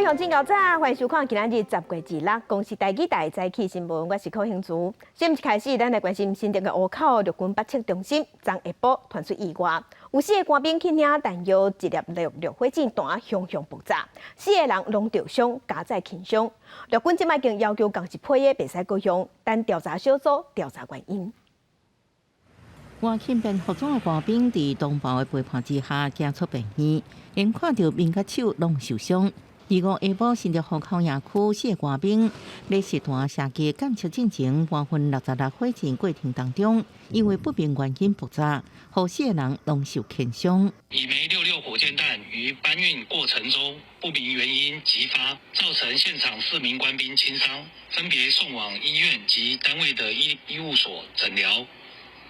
乡真高早，欢迎收看今仔日10月26日公司台记台早起新闻，我是柯兴珠。先一开始，咱来关心新店的湖口陆军八测中心，昨下晡传出意外，有4个官兵去领弹药，一粒绿火箭弹熊熊爆炸，4个人拢受伤，加载轻伤。陆军即摆已经要求钢一批的袂使过用，但调查小组调查原因。 外勤便服装的官兵伫同胞的陪伴之下行出病院，因看到面甲手拢受伤。25下晡，新竹湖口野区4个官兵咧实弹射击检测进前，晚分66火箭过程当中，因为不明原因爆炸，互4个人拢受轻伤。乙枚66火箭弹于搬运过程中不明原因击发，造成现场4名官兵轻伤，分别送往医院及单位的医务所诊疗。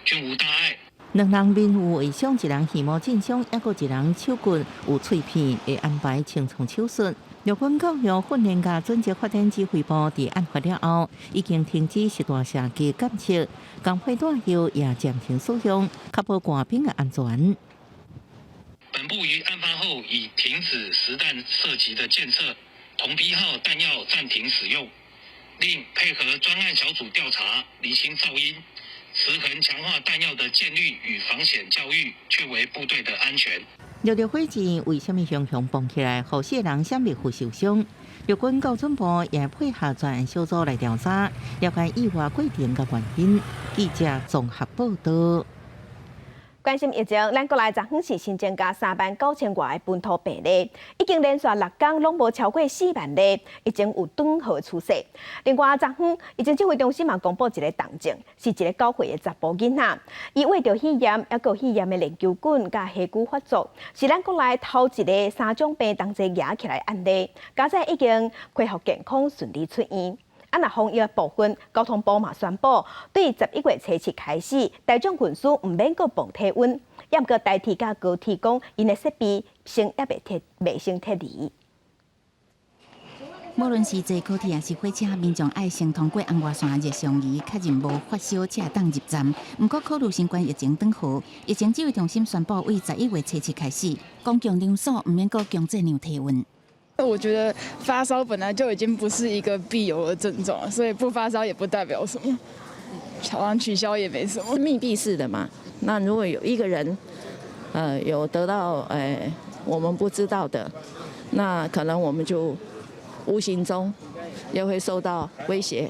均无大碍。2人面有外伤，1人耳膜震伤，还有1人手骨有脆片，会安排清创手术。陆军教育训练甲准则发展指挥部伫案发了后，已经停止实弹射击检测，钢配弹药也暂停使用，确保官兵的安全。本部于案发后已停止实弹射击的检测，同批号弹药暂停使用，另配合专案小组调查，厘清噪音。 持衡强化弹药的建立与防险教育，确为部队的安全。绿火箭为什么熊熊蹦起来，互4个人闪避受伤？陆军高准部也配合专案小组来调查，了解意外过程甲原因。记者综合报道。 关心疫情，咱国内昨昏是新增加39000外的本土病例，已经连续6天拢无超过4万例，已经有转好的趋势。另外，昨昏疫情指挥中心嘛公布一个动静，是一个9岁的查甫囡仔，伊为着肺炎，还有肺炎的链球菌甲虾骨发作，是咱国内头一个3种病同齐压起来案例，加在已经恢复健康，顺利出院。 若防疫的部分，交通部嘛宣布，对11月初7开始，大众运输唔免阁磅体温，也毋过代替甲高提供因的设备，先也袂先撤离。无论是坐高铁还是火车，民众爱先通过红外线热上仪，确认无发烧才当入站。不过考虑新冠疫情转好，疫情指挥中心宣布，为11月初7开始，公共场所唔免阁强制量体温。 我觉得发烧本来就已经不是一个必有的症状，所以不发烧也不代表什么，好像取消也没什么。密闭式的嘛，那如果有一个人，有得到我们不知道的，那可能我们就无形中也会受到威胁。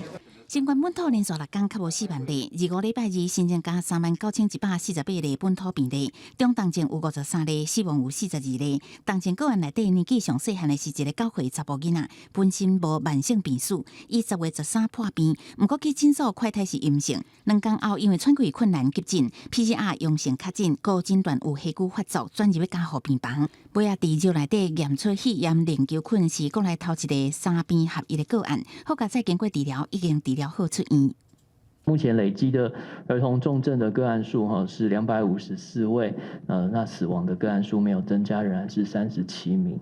新冠本土连续6天较无4万例，25礼拜二新增加39148例本土病例，中重症有53例，死亡有42例。重症个案内底年纪上细汉的是一个9岁查甫囡仔，本身无慢性病史，伊10月13破病，不过去诊所快筛是阴性，2天后因为喘气困难急诊 ，PCR 阳性确诊，高诊断有虾骨发作，转入加护病房。尾仔伫肉内底验出肺炎链球菌，是国内头一个3病合一的个案，好佳在经过治疗，已经治疗好出院。目前累积的儿童重症的个案数是254位，那死亡的个案数没有增加，仍然是37名。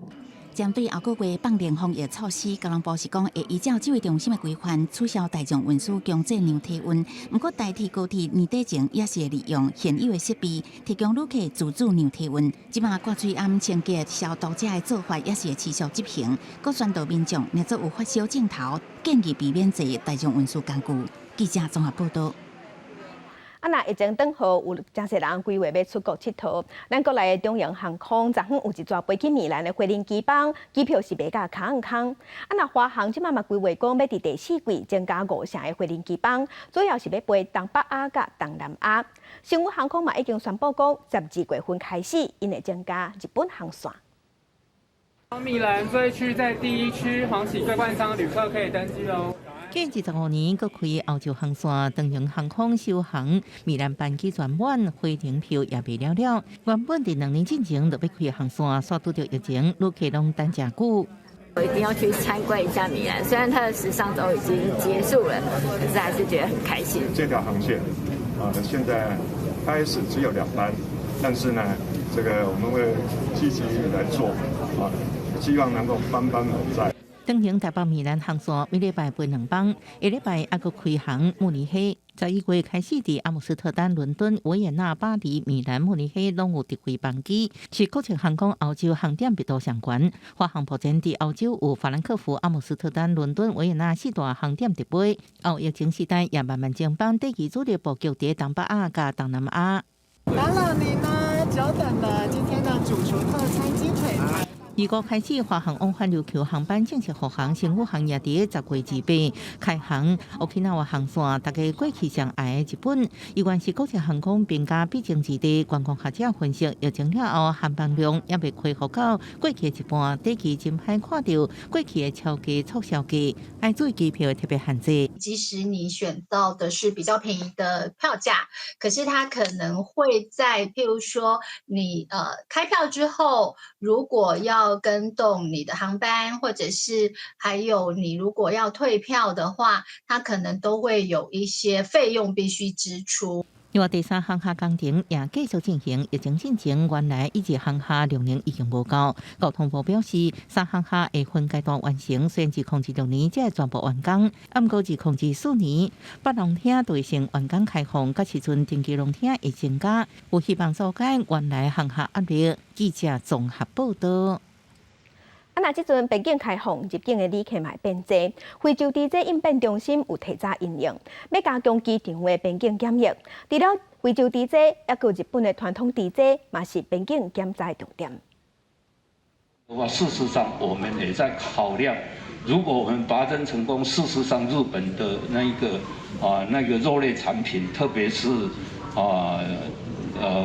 针对后个月放定防疫措施，交通部是讲会依照指挥中心的规范，取消大众运输强制量体温。不过，代替高铁年底前也是会利用现有的设备，提供旅客自主量体温。即马挂嘴暗清洁消毒者的做法也是会持续执行。各宣导民众若做有发烧症头，建议避免坐大众运输工具。记者综合报道。 若疫情转好，有真侪人规划要出国佚佗。咱国内的中央航空昨昏有一撮飞去米兰的回程机班，机票是卖甲空空。若华航即马嘛规划讲要伫第4季增加5成的回程机班，主要是要飞东北亚甲东南亚。新宇航空嘛已经宣布讲，12月份开始，因会增加日本航线。米兰这一区在第1区，航喜桂冠舱旅客可以登机喽。 近25年，搁开欧洲航线，东洋航空首航米兰班机全满，回程票也卖了了。原本伫2年之前就要开航线，煞拄到疫情，旅客拢等真久。我一定要去参观一下米兰，虽然它的时尚周已经结束了，可是还是觉得很开心。这条航线现在开始只有2班，但是呢，这个我们会积极来做希望能够班班满载。登行台北米兰航线每礼拜飞2班，下礼拜还佫开航慕尼黑。11月开始，伫阿姆斯特丹、伦敦、维也纳、巴黎、米兰、慕尼黑拢有直飞班机，是国际航空欧洲航点密度上悬。华航目前伫欧洲有法兰克福、阿姆斯特丹、伦敦、维也纳4大航点直飞。后疫情时代也慢慢增班，第2主力布局伫东北亚甲东南亚。来了，你呢？久等了，今天的主厨特餐鸡腿。2月开始，华航往返琉球航班正式复航，乘务行业伫10月28开航。Okinawa航线大家过去上爱的日本，依然是国际航空评价比争之地。观光学者分析，疫情了后航班量也未恢复到过去一半，短期真歹看到过去的超价促销价，爱注意机票的特别限制。即使你选到的是比较便宜的票价，可是它可能会在譬如说你开票之后，如果要跟动你的航班，或者是还有你如果要退票的话，它可能都会有一些费用必须支出。另外，第3航厦工程也继续进行，疫情进程原来1级航厦量能已经无够。交通部表示，3航厦会分阶段完成，虽然2026年才会全部完工，不过2024年北龙厅就会先完工开放，到时阵定期龙厅会增加，有希望疏解原来航厦压力。记者综合报道。那即阵边境开放，入境的旅客嘛变多。非洲伫这应变中心有提早应用，要加强机场的边境检疫。除了非洲伫这，也有日本的传统伫这，嘛是边境检查重点。事实上，我们也在考量，如果我们拔针成功，事实上日本的那个肉类产品，特别是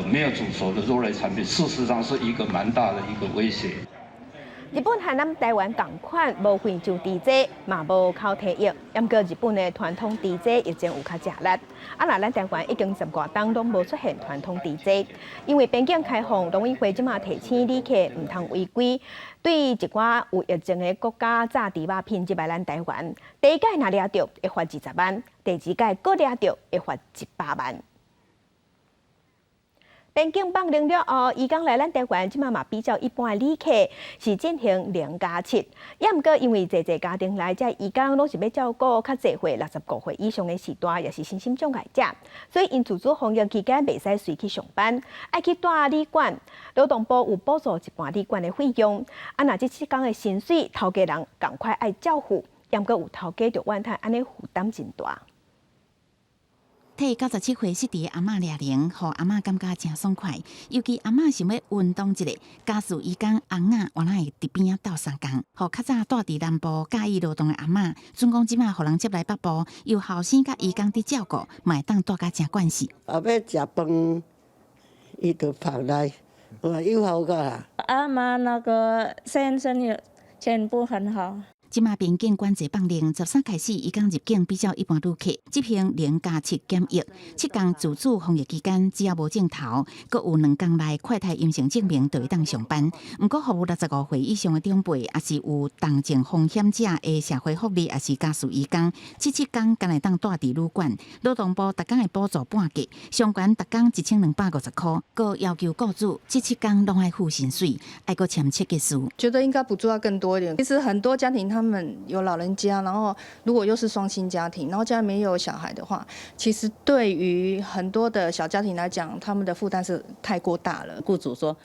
没有煮熟的肉类产品，事实上是一个蛮大的一个威胁。日本和咱台湾同款，无非洲伫这，嘛无靠体疫，不过日本的传统伫这已经有较吃力。那咱台湾已经10多档拢无出现传统伫这，因为边境开放，农委会即马提醒旅客唔通违规。对一寡有疫情的国家炸猪肉片入来咱台湾，第一届若抓到会罚20万，第2届搁抓到会罚100万。边境放零了后，移工来咱台湾，即马嘛比较一般的旅客是进行2+7，也毋过因为侪家庭来这移工拢是要照顾较侪岁65岁以上的时代，也是身心障碍者，所以因自主防疫期间袂使随去上班，爱去住旅馆。劳动部有补助一半旅馆的费用，若这7天的薪水，头家人赶快爱照付，也毋过有头家就怨叹安尼负担真大。替97岁失智的阿嬷抓铃，互阿嬷感觉真爽快。尤其阿嬷想要运动一下，家属义工翁仔原来会伫边仔斗相共，互较早住伫南部介意劳动的阿嬷，准讲即马互人接来北部，由后生甲义工伫照顾，嘛会当住甲真惯势。后要食饭，伊就跑来，我又好个啦。阿嬷那个先生也全部很好。即马边境管制放令，13开始，移工入境比较一般旅客执行0+7检疫，7天自主防疫期间，只要无症头，阁有2天内快筛阴性证明，就会当上班。毋过，服务65岁以上的长辈，也是有重症风险者的社会福利，也是家属移工，7天敢会当住伫旅馆。劳动部逐工会补助半价，上悬逐工1250块，阁要求雇主7天拢爱付薪水，爱阁签切结书。觉得应该补助要更多一点。其实很多家庭他们有老人家，然后如果又是双薪家庭，然后家里面又有小孩的话，其实对于很多的小家庭来讲，他们的负担是太过大了。雇主说：“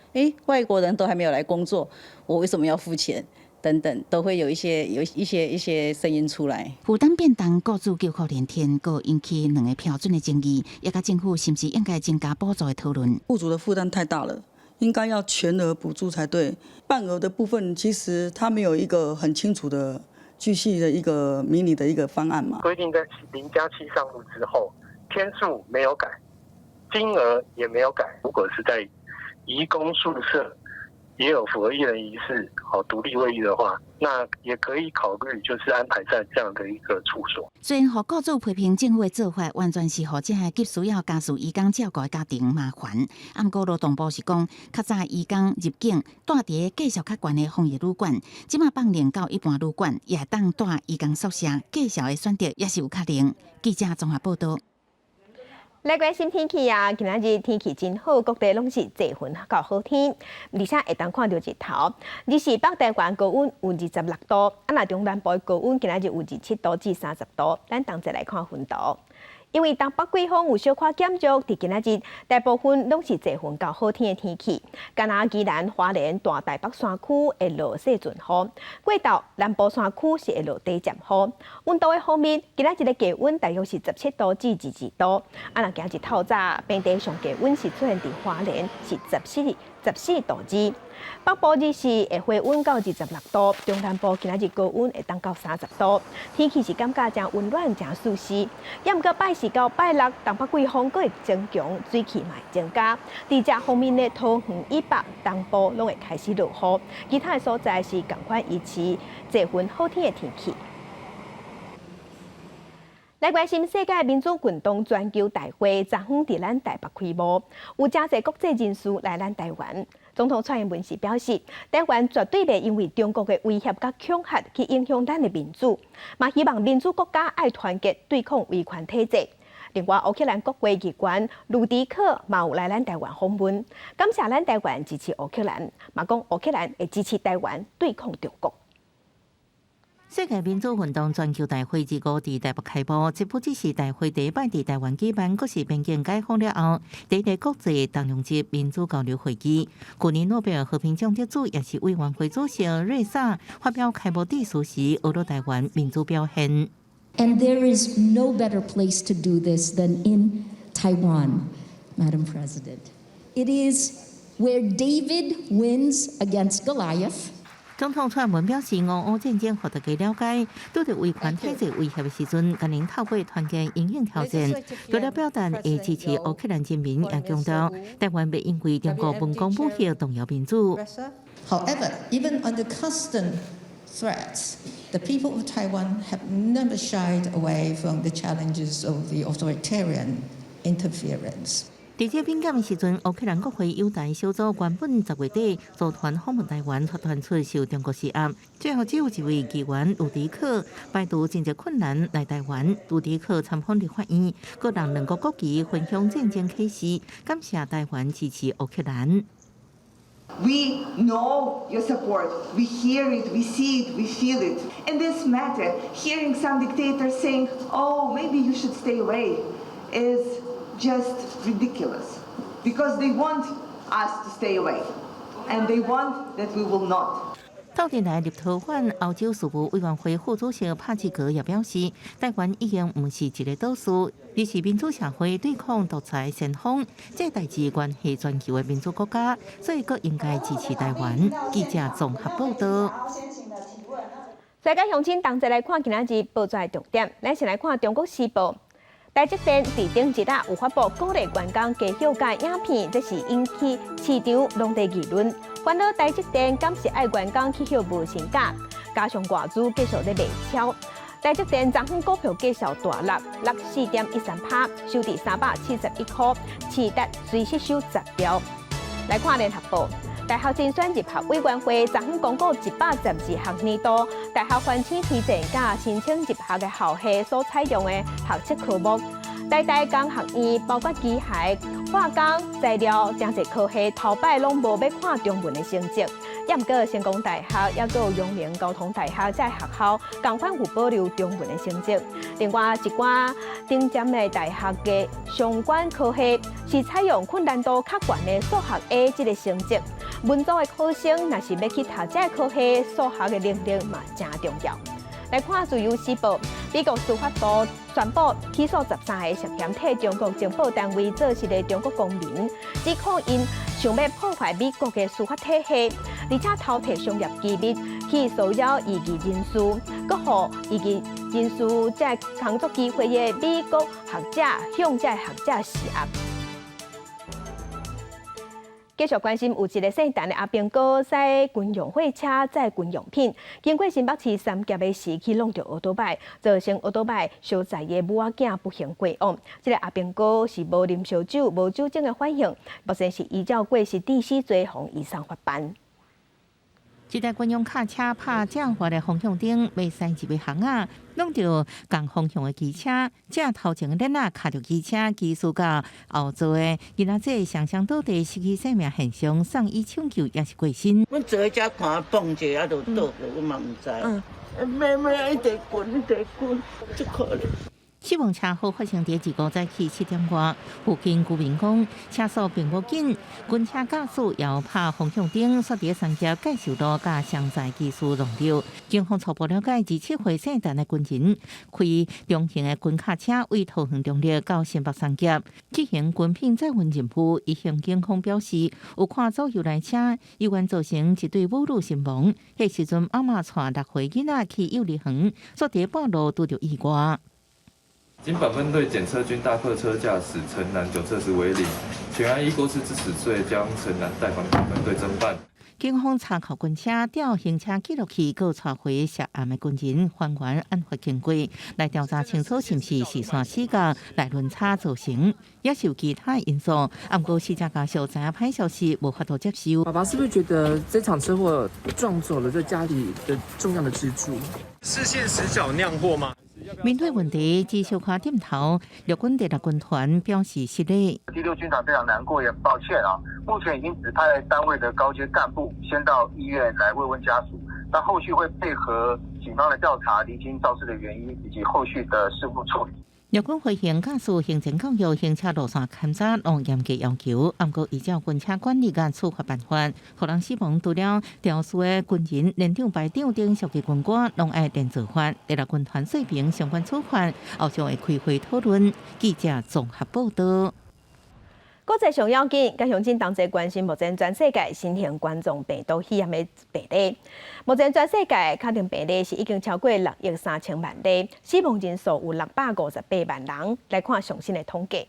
外国人都还没有来工作，我为什么要付钱？”等等，都会有一些声音出来。负担变重，雇主叫苦连天，ក៏引起2个标准的争议，也甲政府是不是应该增加补助的讨论。雇主的负担太大了。应该要全额补助才对，半额的部分其实它没有一个很清楚的、具细的一个迷你的一个方案嘛。规定在0+7上路之后，天数没有改，金额也没有改。如果是在移工宿舍也有符合1人1室独立卫浴的话，那也可以考虑就是安排在这样的一个处所。虽然雇主批评政府的做法完全是互这些急需要家属移工照顾的家庭麻烦，不过劳动部是讲，较早移工入境住伫继续较悬的防疫旅馆，即马放连到一般旅馆，也当住移工宿舍，继续的选择也是有可能。记者综合报道。来关心天气啊！今仔日天气真好，各地拢是侪云到好天，而且会当看到日头。而是北台湾高温有26度，若中南部高温今仔日有27度至30度。咱同齐来看温度。因为东北季风有小可减弱，伫今仔日大部分拢是侪云到好天的天气。敢若宜兰、花莲、大台北山区会落细阵雨，过到南部山区是会落低渐雨。温度的方面，今仔日的低温大约是17度至22度。若今日透早，平地上低温是出现伫花莲是14度之。北部日是会回温到26度，中南部今仔日高温会当到30度，天气是感觉真温暖、真舒适。也毋过拜四到拜六，东北季风佫会增强，水汽嘛会增加。伫这方面的桃园以北、东部拢会开始落雨，其他的所在是同款维持侪云好天的天气。来关心世界民主运动全球大会，昨昏伫咱台北开幕，有真侪国际人士来咱台湾。总统蔡英文是表示，台湾绝对袂因为中国的威胁甲恐吓去影响咱的民主，嘛希望民主国家爱团结对抗威权体制。另外，乌克兰国会议员卢迪克嘛有来咱台湾访问，感谢咱台湾支持乌克兰，嘛讲乌克兰会支持台湾对抗中国。世界民主运动全球大会日5伫台北开幕，这不只是大会第一摆伫台湾举办，佫是边境解封了后第一个国际动量级民主交流会议。去年诺贝尔和平奖得主也是委员会主席瑞萨发表开幕致辞时，学了台湾民主表现。And there is no better place to do this than in Taiwan, Madam President. It is where David wins against Goliath. 总统蔡英文表示，俄乌战争互大家了解，拄着威权体制威胁的时阵，今年透过团结应应挑战，除了表达会支持乌克兰人民，也强调台湾袂因为中国文攻武吓动摇民主。However, even under constant threats, the people of Taiwan have never shied away from the challenges of the authoritarian interference. 伫这敏感的时阵，乌克兰国会友台小组原本10月底组团访问台湾，却传出受中国施压，最后只有一位议员卢迪克拜读经济困难来台湾。卢迪克参访立法院，各让两国国旗分享战争启示，感谢台湾支持乌克兰。We know your support. We hear it, we see it, we feel it. In this matter, hearing some dictators saying, "Oh, maybe you should stay away," is just ridiculous, because they want us to stay away, and they want that we will not. 到底来立陶宛欧洲事务委员会副主席帕基格也表示，台湾已经唔是一个岛屿，而是民主社会对抗独裁先锋，这代志关系全球的民主国家，所以佫应该支持台湾。记者综合报道。大家乡亲同齐来看今仔日报纸的重点，咱先来看《中国时报》。台积电伫顶一日有发布鼓励员工加休假影片，这是引起市场两地议论。烦恼台积电敢是爱员工去休无薪假，加上外资继续咧卖超，台积电昨昏股票继续大落4.13%，收伫371块，市值随息收10条。来看联合报。大学甄选入学委员会昨昏公告112项年度大学欢请推荐甲申请入学的校系所采用的学测科目，大工学院包括机械、化工、材料真侪科系头摆拢无要看中文的成绩。也毋过成功大学也有阳明交通大学这学校同款有保留中文的成绩。另外一寡顶尖的大学的相关科系是采用困难度较悬的数学 A 这个成绩。文组的考生若是要去读这科系，数学的能力嘛真重要。来看自由时报，美国司法部宣布起诉13个涉嫌替中国情报单位做事的中国公民，指控因想要破坏美国的司法体系，而且偷摕商业机密去骚扰异议人士，佮互异议人士在工作机会的美国学者向这学者施压。继续关心，有一个姓陈的阿兵哥在军用货车载军用品，经过新北市三峡的时去弄到奥多拜，造成奥多拜所在的母仔囝不幸过往。这个阿兵哥是无啉烧酒、无酒精的反应，目前是依照过失致死罪，向以上法办。一台军用卡车拍正滑的方向灯，要驶入的巷仔，弄到同方向的机车，正头前的囡仔卡着机车，技术到后座的囡仔这双双倒地失去生命现象，送医抢救也是过身。阮坐喺遮看蹦一下，就倒去，我嘛唔知。妹妹一直滚，真可怜。死亡车祸发生在2个早起7点外，附近居民讲车速并不紧，军车驾驶摇拍方向灯，煞伫三峡介绍路甲上载技术弄掉。警方初步了解，27岁姓陈的军人开中型的军卡车为桃园中立到新北三峡执行军品载运任务。伊向警方表示，有看左右来车，有关造成一对母女身亡。迄时阵阿嬷带6岁囡仔去幼儿园，煞伫半路拄着意外。经本分队检测军大客车驾驶陈南酒测时为0，全案依过失致死罪将陈南带返本分队侦办。警方查扣军车、调行车记录器，搁带回涉案的军人，还原案发经过，来调查清楚是不是时线死角来轮差造成，也是有其他因素。不过死者家属知影歹消息，无法度接受。爸爸是不是觉得这场车祸撞走了在家里的重要的支柱？视线死角酿祸吗？面对问题，至少看点头。陆军第6军团表示失礼。第6军团非常难过，也很抱歉啊。目前已经指派单位的高阶干部先到医院来慰问家属，那后续会配合警方的调查，厘清肇事的原因以及后续的事故处理。陆军回应驾驶行政教育、行车路线勘查拢严格要求，不过依照军车管理甲处罚办法，可能死亡除了肇事的军人、连长、排长等涉及军官，拢爱连坐法。第6军团水平相关处罚，后将会开会讨论。记者综合报道。国际上要紧，甲乡亲同齐关心目前全世界新型冠状病毒肺炎的病例。目前全世界确定病例是已经超过6亿3千万例，死亡人数有658万人。来看最新的统计。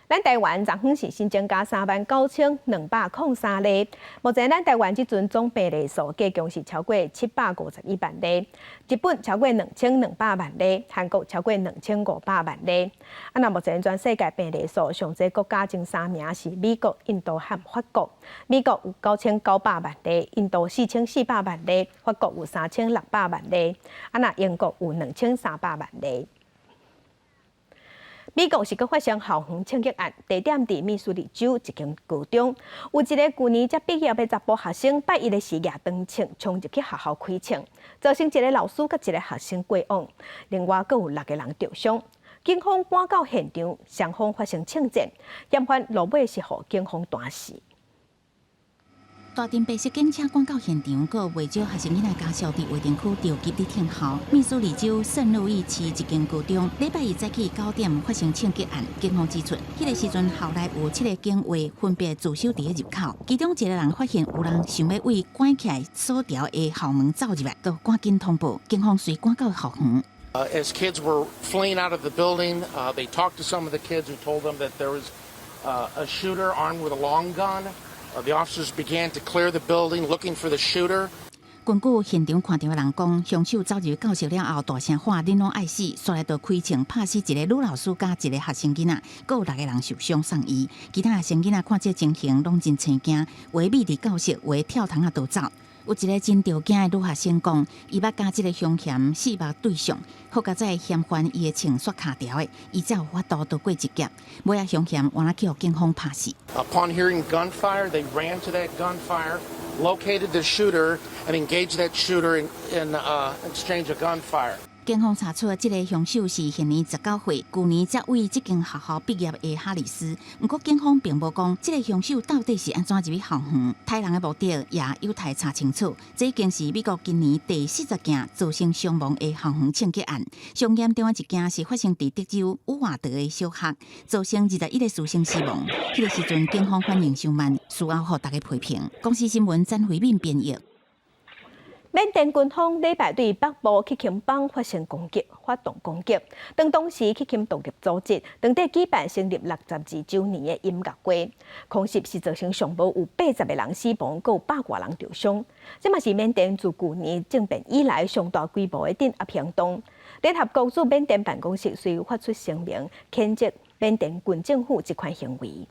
咱台湾昨昏是新增加39203例，目前咱台湾即阵总病例数计共是超过751万例，日本超过2200万例，韩国超过2500万例。那目前全世界病例数上济国家前3名是美国、印度和法国。美国有9900万例，印度4400万例，法国有3600万例，英国有2300万例。美国是阁发生校园枪击案，地点伫密苏里州一间高中，有一个去年才毕业的查甫学生，拜一的是夜灯枪冲入去学校开枪，造成一个老师甲一个学生过往，另外阁有6个人受伤。警方赶到现场，双方发生枪战，嫌犯落尾是互警方弹死。大阵白色警车赶到现场，阁未少学生囡仔家属伫卫田区着急伫听候。密苏里州圣路易市一间高中，礼拜2早起9点发生枪击案。警方指出，迄个时阵校内有7个警卫分别驻守伫个入口，其中一个人发现有人想要为关起来锁条的校门走入来，就赶紧通报。警方随赶到校园。As kids were fleeing out of the building, they talked to some of the kids who told them that there was a shooter armed with a long gun. The officers began to clear the building, looking for the shooter. 根据现场看到的人讲，凶手走入教室了后，大声喊“恁拢爱死”，煞来就开枪拍死一个女老师加一个学生囡仔，阁有6个人受伤送医。其他学生囡仔看这情形，拢真青惊，有的密伫教室，有的跳窗啊逃走。有一个真着惊的女学生讲，伊捌甲这个凶嫌4目对上，好佳在嫌犯伊的穿雪卡条的，伊才有法度逃过一劫。尾仔凶嫌原来去互警方拍死。Upon hearing gunfire, they ran to that gunfire, located the shooter, and engaged that shooter in exchange of gunfire. 警方查出，这个凶手是现年19岁，去年才为这间学校毕业的哈里斯。不过，警方并无讲这个凶手到底是安怎入去校园，杀人的目的也有待查清楚。这已经是美国今年第40件造成伤亡的校园枪击案。上严重的一件是发生在德州伍华德的小学，造成21个师生死亡。迄个时阵，警方反应上慢，事后互大家批评。公司新闻詹慧敏编译。缅甸军方礼拜对北部克钦邦发动攻击，当时克钦独立组织当地举办成立62周年的音乐会，空袭是造成上无有80个人死亡，阁有100多人受伤。这嘛是缅甸自去年政变以来上大规模的镇压行动。联合国驻缅甸办公室随后发出声明，谴责缅甸军政府这款行为。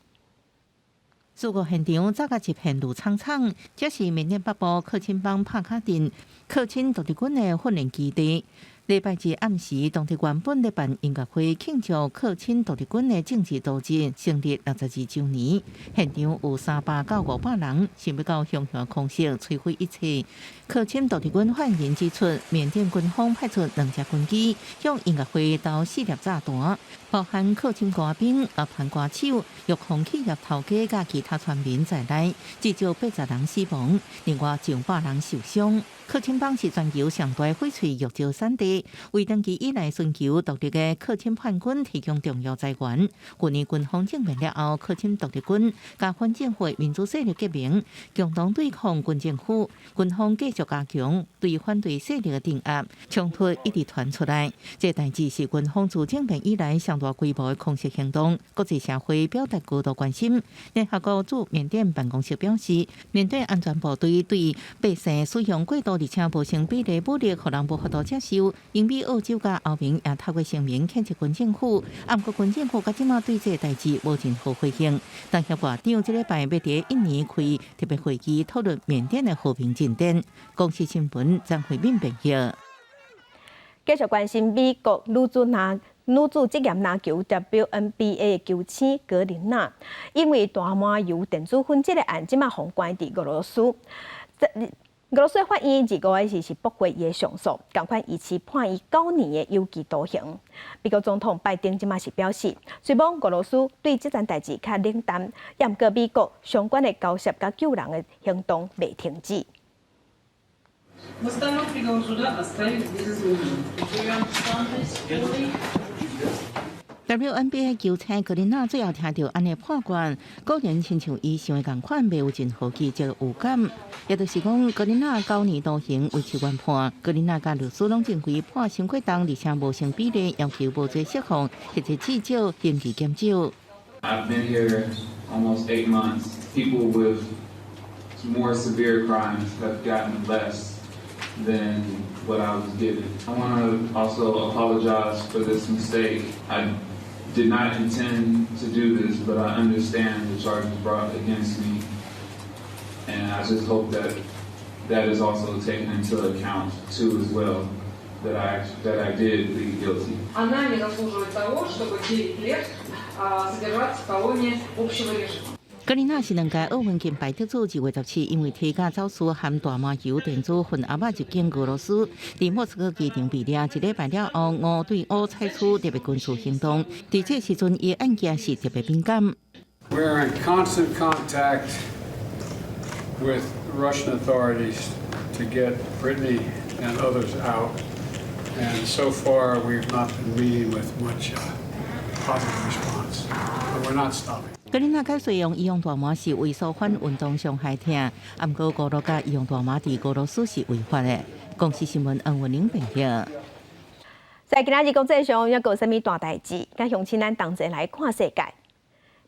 事故现场早甲一片绿葱葱，这是缅甸北部克钦邦帕卡镇克钦独立军的训练基地。礼拜日暗时，当地原本咧办音乐会庆祝克钦独立军的政治组织成立62周年，现场有300到500人，想要到乡下空袭摧毁一切。克钦独立军发言人指出，缅甸军方派出2只军机，向音乐会投4粒炸弹，包含克钦歌兵、乐团歌手、玉控企业头家甲其他村民在内，至少80人死亡，另外100人受伤。克钦邦是全球上大翡翠玉石产地，为长期以来寻求独立的克钦叛军提供重要资源。去年军方政变了后，克钦独立军甲反政府民主势力结盟，共同对抗军政府。军方继续加强对反对势力的镇压，冲突一直传出来。这代志是军方自政变以来上大规模的空袭行动，国际社会表达高度关心。联合国驻缅甸办公室表示，面对安全部队对百姓使用过度而且无成比例武力，互人无法度接受。英美澳洲甲欧盟也透过声明谴责军政府，不过军政府到即马对这代志无任何回应。当协外长这礼拜要伫印尼开特别会议，讨论缅甸的和平进展。公司新闻张惠敏报道。继续关心美国女子职业篮球 WNBA 的球星格林娜，因为大麻油电子烟这个案，即马封关伫俄罗斯。俄罗斯法院25日是驳回伊的上诉，同款以期判伊9年的有期徒刑。美国总统拜登即马是表示，虽望俄罗斯对这件代志较冷淡，也毋过美国相关的交涉甲救人的行动未停止。WNBA 球星格林娜最后听到安尼判决，果然亲像伊想的同款，未有任何记者有感。也就是讲，格林娜9年徒刑维持原判，格林娜甲律师拢认为判伤过重，而且无成比例，要求无罪释放，或者至少刑期减少。I've been here almost 8 months. People with more severe crimes have gotten less than what I was given. I want to also apologize for this mistake. I did not intend to do this, but I understand the charges brought against me. And I just hope that that is also taken into account too as well, that I did plead guilty. Она не заслуживает того, чтобы 9 лет содержаться в колонии общего режима. 格林娜是2届奥运金牌得主，2月17因为提价走私含大麻油电子烟阿嬷入境俄罗斯，伫莫斯科机场被抓，1礼拜了后，5对5采取特别军事行动。伫这时阵，伊案件是特别敏感。We are in constant contact with Russian authorities to get Brittany and others out, and so far we've not been meeting with much positive response, but we're not stopping. 格林娜解释用医用大麻是为所反运动伤害听，不过俄罗斯医用大麻伫俄罗斯是违法的。公司新闻恩文玲报道。在今仔日国际上，抑有啥物大代志？甲乡亲咱同齐来看世界。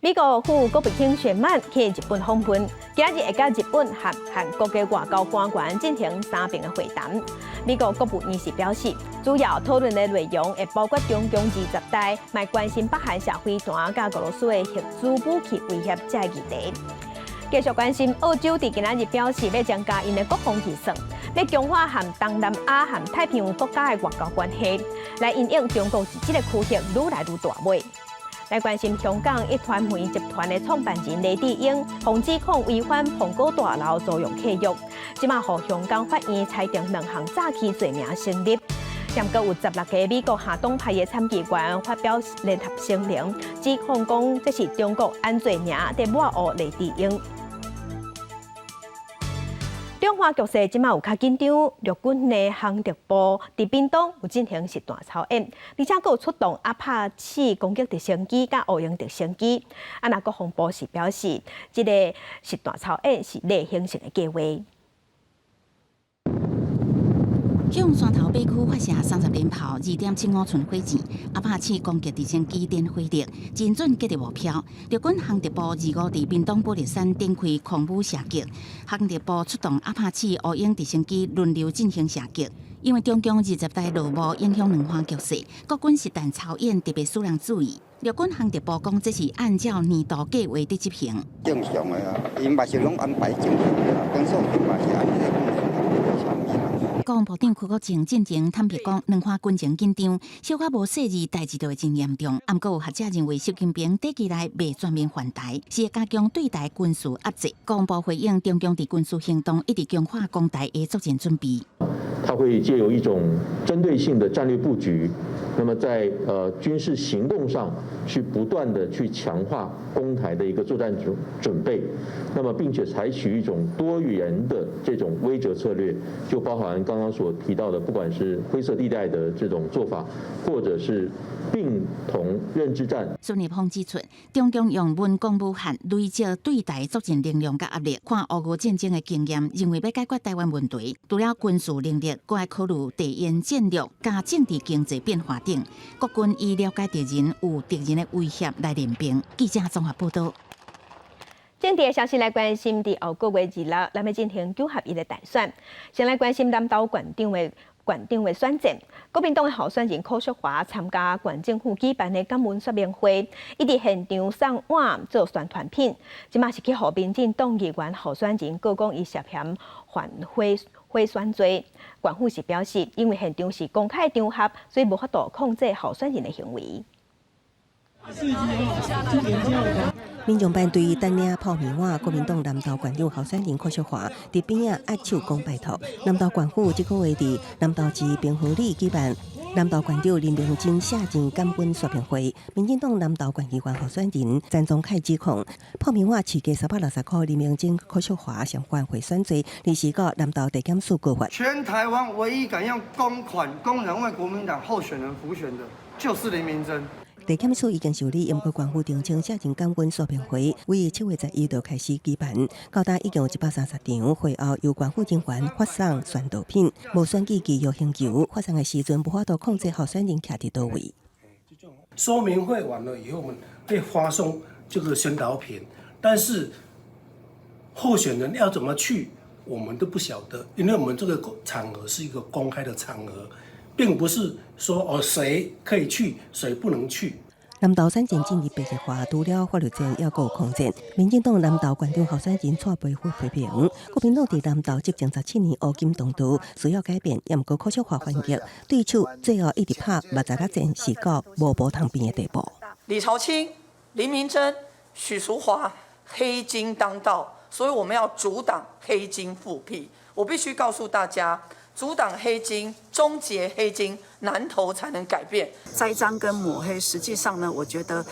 美国副国务卿雪曼去日本访问，今日会甲日本和韩国的外交官员进行3边的会谈。美国国务院是表示，主要讨论的内容会包括中共20代，卖关心北韩社会团甲俄罗斯的核子武器威胁这议题。继续关心，澳洲伫今仔日表示要增加因的国防预算，要强化和东南亚和太平洋国家的外交关系，来因应中国自己的区域愈来愈大尾。来关心香港一传媒集团的创办人李志英，防指控违反苹果大楼租用契约，即马互香港法院裁定2项诈欺罪名成立。也阁有16个美国下党派的参议员发表联合声明，指控讲这是中国按罪名在抹黑李志英。中华局势即马有较紧张，陆军的航特部伫屏东有进行实弹操演，而且阁有出动阿帕奇攻击直升机甲乌鹰直升机。若国防部是表示，即个实弹操演是例行性的计划。向山头北区发射30连炮，2.75寸火箭，阿帕奇攻击直升机点火力，精准击着目标。陆军航特部25伫屏东玻璃山展开空武射击，航特部出动阿帕奇、乌鹰直升机轮流进行射击。因为中共20台落雾影响两岸局势，国军实弹操演特别使人注意。陆军航特部讲，这是按照年度计划在执行。正常的啊，因嘛是拢安排正常的，跟上嘛是安尼国防部长邱国正进前坦白讲，两岸军情紧张，小可无细致代志就会真严重。不过有学者认为，习近平短期内未全面还台，是会加强对台军事压制。国防部回应，中共伫军事行动一直强化攻台的作战准备。它会借由一种针对性的战略布局，那么在军事行动上去不断的去强化攻台的一个作战准备，那么并且采取一种多元的这种威慑策略，就包含刚刚所提到的，不管是灰色地带的这种做法，或者是并同认知战。孙立峰指出，中共用文攻武吓累积对台作战能量甲压力，看俄乌战争的经验，认为要解决台湾问题，除了军事能力，还要考虑地缘战略、加政治经济变化等。国军以了解敌人有敌人的威胁来练兵。记者综合报道。政治的消息来关心，伫后个月2日，咱要进行9合1的大选。先来关心南投县长的选战，国民党的候选人柯淑华参加县政府举办的感恩说明会，伊伫现场送碗做宣传品，即马是去互民进党议员候选人告讲伊涉嫌犯贿选罪。县府是表示，因为现场是公开场合，所以无法度控制候选人的行为。民众班对等领泡面碗，国民党南投县长候选人柯淑华伫边仔握手讲拜托。南投县府这个月伫南投市平和里举办南投县长林明珍下证感恩说明会，民进党南投县议员候选人詹宗凯指控泡面碗市价360块，林明珍柯淑华相关贿选罪，临时告南投地检署告发。全台湾唯一敢用公款公然为国民党候选人辅选的，就是林明珍。地检署已经受理，因过县府澄清下证感恩说明会，为7月11日开始举办，到达已经有130场。会后由县府人员发送宣导品，无选举具有刑求，发送的时阵无法度控制候选人徛伫倒位。说明会完了以后，我们会发送这个宣导品，但是候选人要怎么去，我们都不晓得，因为我们这个场合是一个公开的场合。并不是说谁可以去，谁不能去。南投选战进入白热化，除了法律战，也有空战。民进党南投县长候选人蔡培福批评，国民党伫南投执政17年乌金东渡，需要改变，也毋过柯淑华反击，对手最后一直拍目睭战，是到无波通边的地步。李朝清、林明珍、许淑华黑金当道，所以我们要阻挡黑金复辟。我必须告诉大家。阻挡黑金，终结黑金，南投才能改变。栽赃跟抹黑，实际上呢，我觉得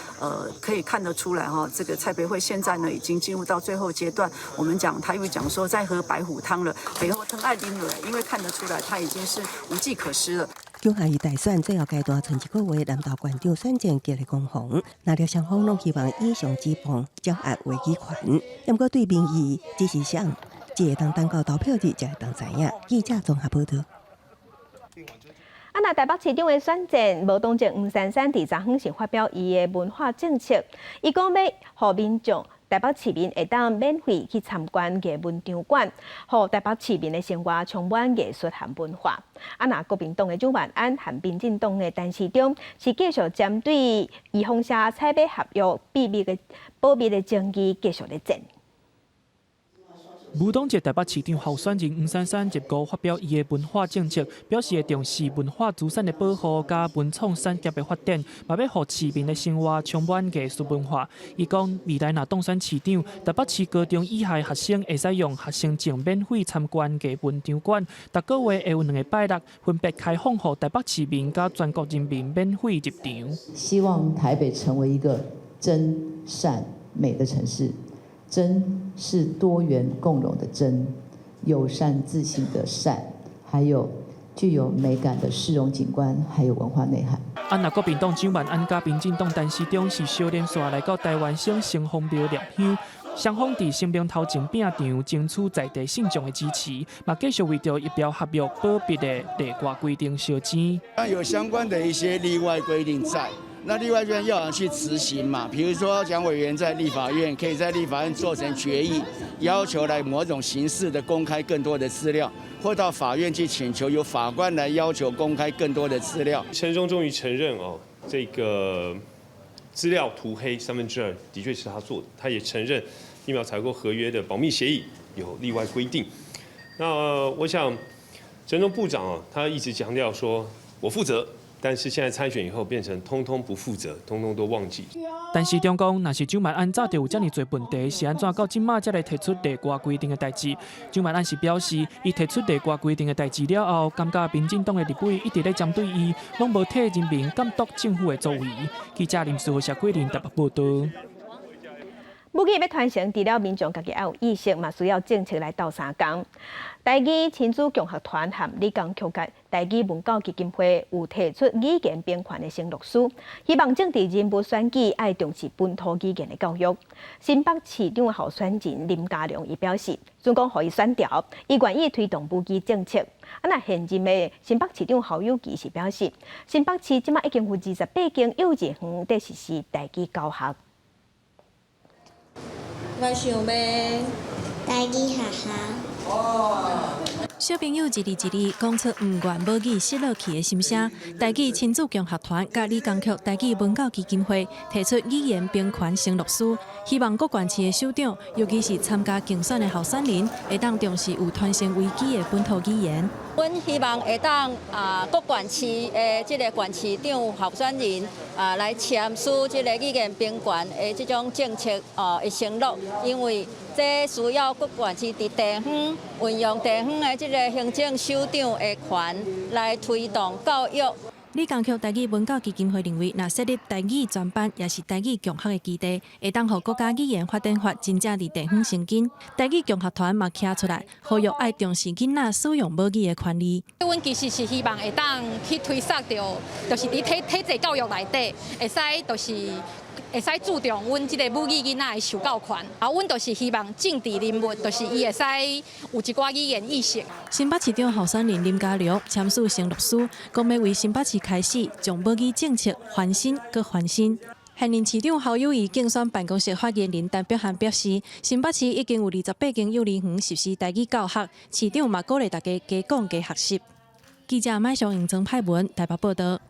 可以看得出来哈，这个蔡培慧现在呢已经进入到最后阶段。我们讲台语讲说在喝白虎汤了，北后汤爱啉了，因为看得出来他已经是无计可施了。9合1大选最后阶段，剩1个月，南投县长选战激烈攻防，那了双方拢希望以上之棒掌握话语权，不过对民意只是想。只会当到投票日才会当知影。记者综合报道。那台北市长的选战，无党籍黄珊珊伫昨昏是发表伊的文化政策，伊讲要互民众台北市民会当免费去参观艺文场馆，互台北市民的生活充满艺术和文化。那国民党的蒋万安和民进党的陈时中是继续针对移风社采买合约保密的争议继续咧战。无党籍台北市长候选人黄珊珊接过发表伊的文化政策，表示会重视文化资产的保护加文创产业的发展，嘛要互市民的生活充满艺术文化。伊讲未来若当选市长，台北市高中以下学生会使用学生证免费参观艺文场馆，逐个月会有2个拜六分别开放予台北市民加全国人民免费入场。希望台北成为一个真善美的城市。真是多元共融的真，友善自信的善，还有具有美感的市容景观，还有文化内涵。那国民党蒋万安加民进党陈时中是小年线来到台湾省城隍庙疗香，双方伫新兵头前饼场争取在地信众的支持，嘛继续为着一条合约保密的地瓜规定烧钱。有相关的一些例外规定在。 那另外边要去执行嘛，比如说蒋委员在立法院可以在立法院做成决议，要求来某种形式的公开更多的资料，或到法院去请求由法官来要求公开更多的资料。陈忠终于承认这个资料涂黑2/3的确是他做的，他也承认疫苗采购合约的保密协议有例外规定。那我想，陈忠部长他一直强调说，我负责。 但是现在参选以后，变成通通不负责，通通都忘记。但是中共若是蒋万安早就有这么多问题，是安怎到今麦才来提出地瓜规定的代志？蒋万安是表示，伊提出地瓜规定的代志了后，感觉民进党的立委一直在针对伊，拢无替人民监督政府的作为。记者林书豪、谢桂林台北报道。武器要传承，除了民众家己要有意识，嘛需要政策来斗相共。台语亲子共学团和理工曲界台语文教基金会有提出语言编权的承诺书，希望政治人物选举爱重视本土语言的教育。新北市长候选人林佳龙伊表示，总共可以选调，伊愿意推动武器政策。那现任的新北市长侯友宜是表示，新北市即马已经有28间幼稚园在实施台语教学。 我想要台语学校。小朋友一字一字讲出唔愿母语失落去的心声。台语亲子共学团甲理工局台语文教基金会提出语言编权承诺书，希望各县市的首长，尤其是参加竞选的候选人，会当重视有传承危机的本土语言。阮希望会当各县市的这个县市长候选人来签署这个语言编权的这种政策的承诺，因为这需要各县市伫地方运用地方的这个行政首长的权来推动教育。 理工局台语文教基金会认为，若设立台语专班，也是台语共学的基地，会当互国家语言发展法真正伫地方生根。台语共学团嘛站出来，呼吁爱重视囡仔使用母语的权利。阮其实是希望会当去推扫到，就是伫体制教育内底，会使会使注重阮即个母语囡仔的受教权，阮就是希望政治人物，就是伊会使有一寡语言意识。新北市长候选人林佳龙签署承诺书，讲要为新北市开始将母语政策翻新搁翻新。现任市长侯友宜竞选办公室发言人陈碧涵表示，新北市已经有28间幼儿园实施台语教学，市长嘛鼓励大家加讲加学习。记者麦上永增派文台北报道。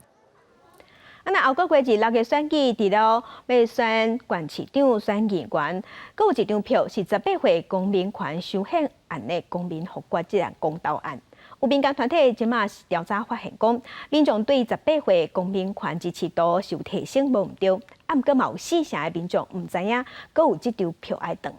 那后个月6月选举，除了要选县市长、选议员，阁有一张票是18岁公民权修宪案的公民复决这项公投案。有民间团体即马调查发现讲，民众对18岁公民权支持度受提升无毋对，啊毋过嘛有4成的民众毋知影，阁有这张票爱转。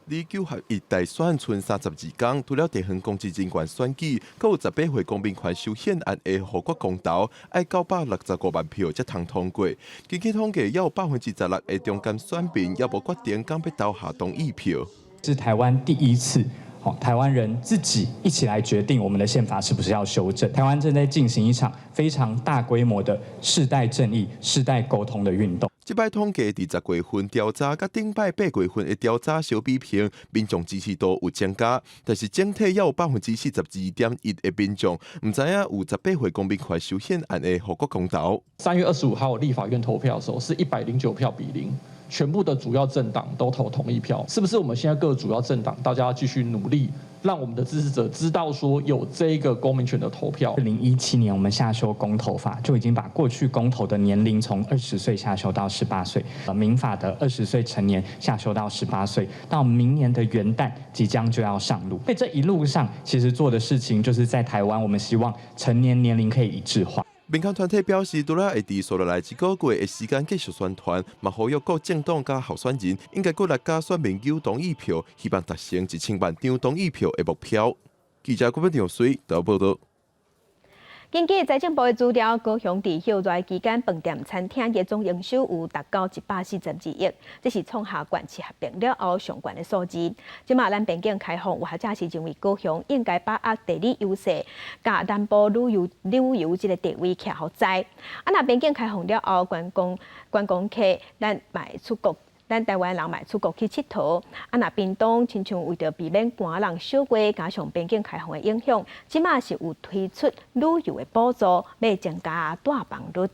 离9合1大选剩32天，除了地方公职人员选举，阁有18岁公民权修宪案的复决公投，爱965万票才通通过。根据统计，也有16%的中间选民也无决定敢要投下同意票。是台湾第一次。 台湾人自己一起来决定我们的宪法是不是要修正。台湾正在进行一场非常大规模的世代正义、世代沟通的运动。这摆统计伫10月份调查，甲顶摆8月份的调查相比平，民众支持度有增加，但是整体也有42.1%的民众唔知影有18岁公民权修宪案的复决公投。3月25号立法院投票的时候是109票比0。 全部的主要政党都投同意票，是不是？我们现在各主要政党，大家要继续努力，让我们的支持者知道说有这个公民权的投票。2017年我们下修公投法，就已经把过去公投的年龄从20岁下修到18岁，民法的20岁成年下修到18岁，到明年的元旦即将就要上路。所以这一路上其实做的事情，就是在台湾，我们希望成年年龄可以一致化。 民间团体表示，除了会伫接下来1个月的时间继续宣传，嘛呼吁各政党甲候选人应该各来加选民有同意票，希望达成1000万张同意票的目标。记者郭文婷随台报道。 根据财政部的资料，高雄伫休热期间，饭店、餐厅业总营收有达到142亿，这是创下县市合并了后上悬的数字。即马咱边境开放，或者是认为高雄应该把握地理优势，甲南部旅游这个地位徛好在。若边境开放了后，观光客咱卖出国咱台湾人卖出国去佚佗。若屏东亲像为着避免寒人小过，加上边境开放的影响，即马是有推出旅游的补助，要增加带房率。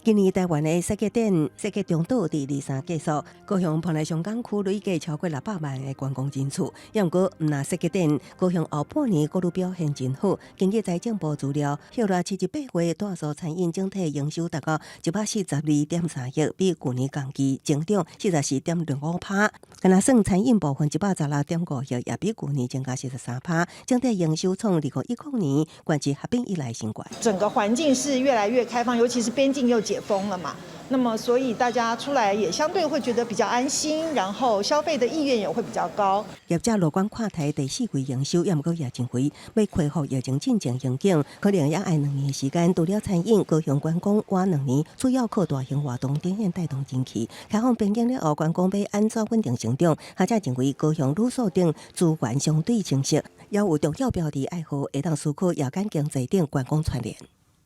今年台湾的世界展世界中岛第23结束，高雄蓬莱上港区累计超过600万的观光人次。不过，若世界展高雄后半年各路表现真好。根据财政部资料，后来7-8月大数餐饮整体营收达到142.3亿，比去年同期增长44.25%。敢若算餐饮部分116.5亿，也比去年增加43%。整体营收创2019年管制合并以来新高。整个环境是越来越开放，尤其是边境又解封了嘛，那么所以大家出来也相对会觉得比较安心，然后消费的意愿也会比较高。业者乐观看待第4季营收，也毋过也认为要恢复疫情进前盈景，可能要爱2年的时间。除了餐饮，高雄观光晚2年主要靠大型活动展现带动经济。开放边境了后，观光要安怎稳定成长？学者认为高雄旅宿等资源相对清晰，也有重要标的爱好，会当思考夜间经济等观光串联。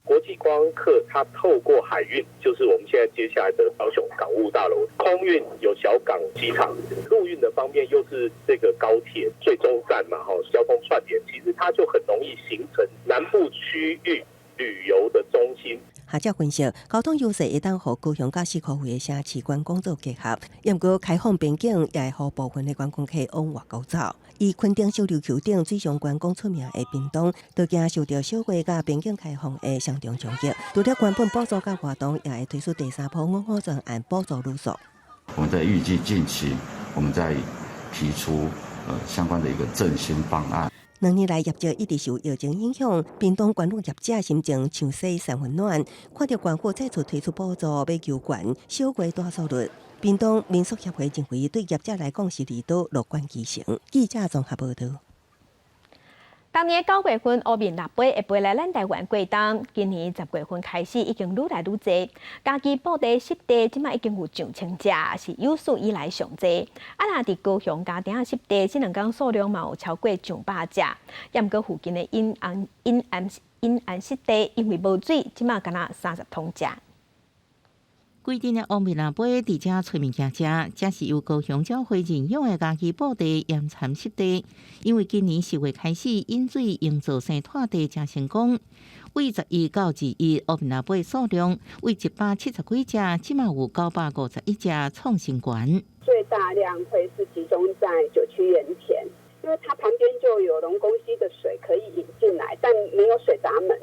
国际观光客它透过海运，就是我们现在接下来的高雄港务大楼；空运有小港机场；陆运的方面又是这个高铁最终站嘛，交通串联，其实它就很容易形成南部区域旅游的中心。学者分析，交通优势会当和高雄甲市区位的城市观光做结合，不过开放边境也会和部分的观光客往外高走。以垦丁小琉球等水上观光出名的屏东，都惊受到小月甲边境开放的上重冲击。除了原本补助甲活动，也会推出第3波55专案补助旅宿。我们在预计近期，我们在提出相关的一个振兴方案。2年来，业者一直受疫情影响，屏东关路业者心情像西三温暖。看到政府再次推出补助，要求悬小月大数率。屏东民宿协会认为，对业者来讲是利多，乐观其成。记者综合报道。当年9月份乌面腊杯会飞来咱台湾过冬，今年10月份开始已经愈来愈多。家己布袋湿地即卖已经有上千只，是有史以来上多。若伫高雄家庭湿地，这2天数量嘛有超过上百只。也毋过附近的阴安湿地因为无水，即卖敢若30桶只。规定的乌面腊杯伫遮找物件食，这是由高雄教会认养的家己布地盐田湿地。因为今年10月开始引水营造生态地真成功，为11到2月乌面腊杯数量为170几只，即卖有951只创新高。最大量会是集中在9区盐田，因为它旁边就有龙宫溪的水可以引进来，但没有水闸门。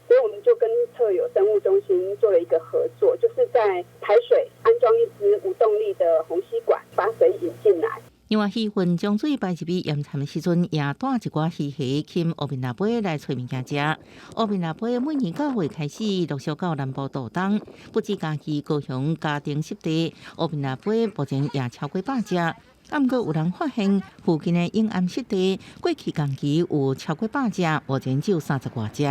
所以我们就跟特有生物中心做了一个合作，就是在排水安装一支无动力的虹吸管，把水引进来。因为气氛将水排入去盐田的时阵，也带一寡鱼虾进乌面腊杯来找物件食。乌面腊杯每年9月开始陆续到南部渡冬，不止家己高雄家庭湿地，乌面腊杯目前也超过100只。不过有人发现，附近的永安湿地过去同期有超过100只，目前只有30多只。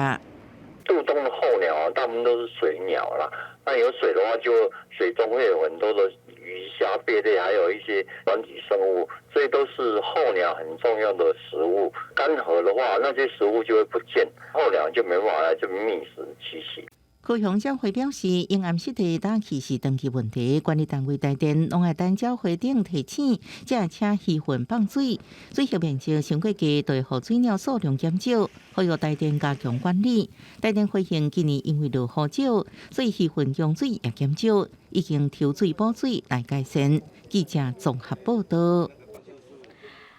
渡冬的候鸟啊，大部分都是水鸟啦。那有水的话，就水中会有很多的鱼虾贝类，还有一些软体生物，这些都是候鸟很重要的食物。干涸的话，那些食物就会不见，候鸟就没办法来这边觅食栖息。高雄教会表示，永安湿地大气是长期问题，管理单位台电拢爱等教会顶提醒，才请鱼群放水，水下面积升过低，对河水鸟数量减少，呼吁台电加强管理。台电回应，今年因为落雨少，所以鱼群用水也减少，已经抽水补水来改善。记者综合报道。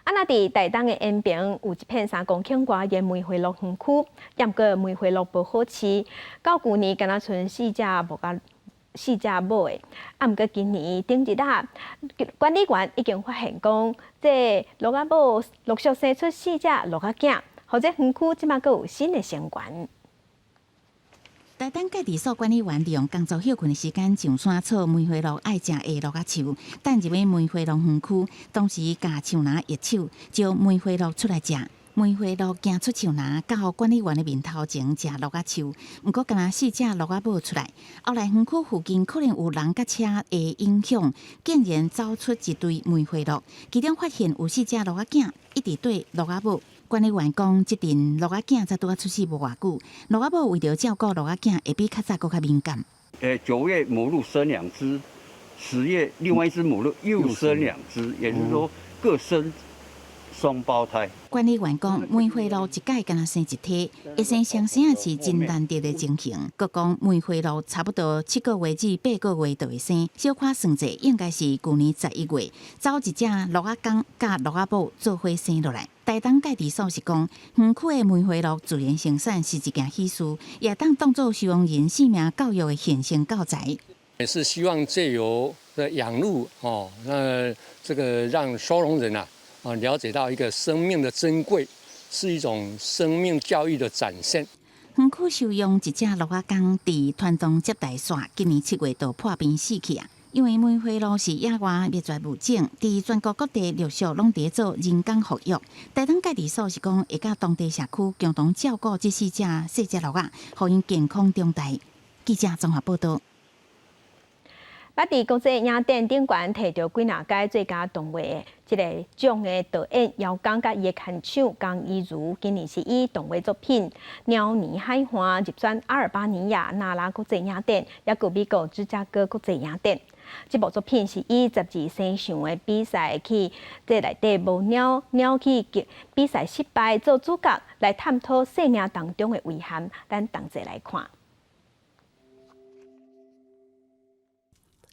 若伫台东的延平有一片3公顷外的梅花鹿园区，也毋过梅花鹿无好饲，到旧年敢若剩4只母的，毋过今年顶一日，管理员已经发现讲，这鹿仔母陆续生出4只鹿仔囝，或者园区即马阁有新的成员。台东各地所管理员利用工作休困的时间，上山采梅花鹿爱食的鹿仔树，等入去梅花鹿园区，同时甲树篮叶手，招梅花鹿出来食。梅花鹿行出树篮，到管理员的面头前食鹿仔树，毋过敢若4只鹿仔母出来。后来园区附近可能有人甲车的影响，竟然走出一堆梅花鹿，其中发现有4只鹿仔囝一直对鹿仔母。管理员讲，这阵鹿仔囝才拄出世无偌久，鹿仔母为着照顾鹿仔囝，会比较早更较敏感。9月母鹿生2只， 10月另外一只母鹿又生2只，也就是说各生双胞胎。管理员讲，梅花鹿一届敢若生一体，一生相生是真难得的情形。佮讲梅花鹿差不多7个月至8个月就会生，小可算者应该是去年11月，走一只鹿仔公甲鹿仔母做伙生落来。台东界地所是讲，园区的梅花鹿自然生产是一件喜事，也当当作希望人性命教育的现成教材。也是希望借由养鹿那这个让收容人了解到一个生命的珍贵，是一种生命教育的展现。园区收容一只鹿仔公伫传宗接代线，今年7月就破病死去啊。因为梅花鹿是野外灭绝物种，伫全国各地陆续拢伫做人工复育。台东界地所是讲，会甲当地社区共同照顾这4只细只鹿仔，互因健康长大。记者综合报道。捌伫国际影展顶悬摕到几若届最佳动画的这个奖的导演姚刚甲伊的牵手江一如，今年是以动画作品《鸟年海岸》入选阿尔巴尼亚那拉国际影展，也有美国芝加哥国际影展。这部作品是以12生肖的比赛去在内底无鸟去比赛失败做主角，来探讨生命当中的遗憾。咱同齐来看。